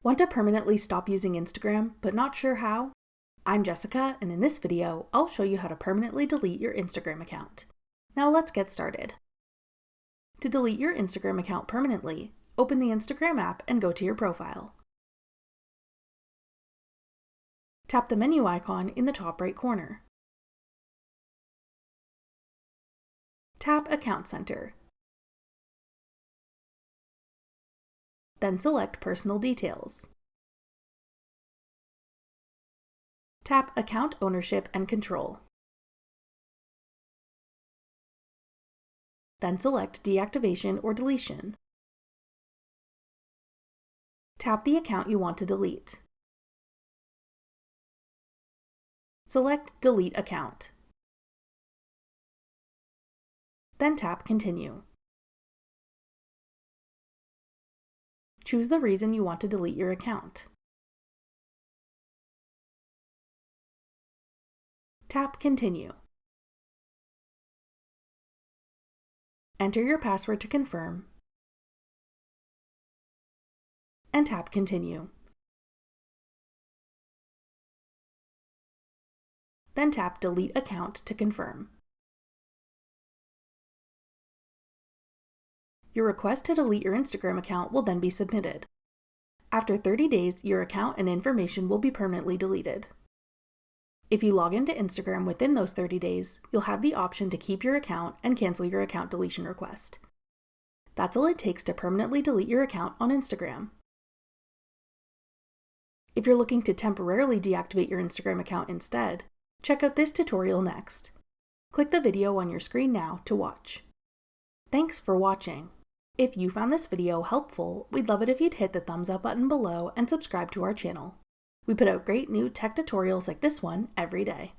Want to permanently stop using Instagram, but not sure how? I'm Jessica, and in this video, I'll show you how to permanently delete your Instagram account. Now let's get started. To delete your Instagram account permanently, open the Instagram app and go to your profile. Tap the menu icon in the top right corner. Tap Account Center. Then select Personal Details. Tap Account Ownership and Control. Then select Deactivation or Deletion. Tap the account you want to delete. Select Delete Account. Then tap Continue. Choose the reason you want to delete your account. Tap Continue. Enter your password to confirm, and tap Continue. Then tap Delete Account to confirm. Your request to delete your Instagram account will then be submitted. After 30 days, your account and information will be permanently deleted. If you log into Instagram within those 30 days, you'll have the option to keep your account and cancel your account deletion request. That's all it takes to permanently delete your account on Instagram. If you're looking to temporarily deactivate your Instagram account instead, check out this tutorial next. Click the video on your screen now to watch. Thanks for watching. If you found this video helpful, we'd love it if you'd hit the thumbs up button below and subscribe to our channel. We put out great new tech tutorials like this one every day.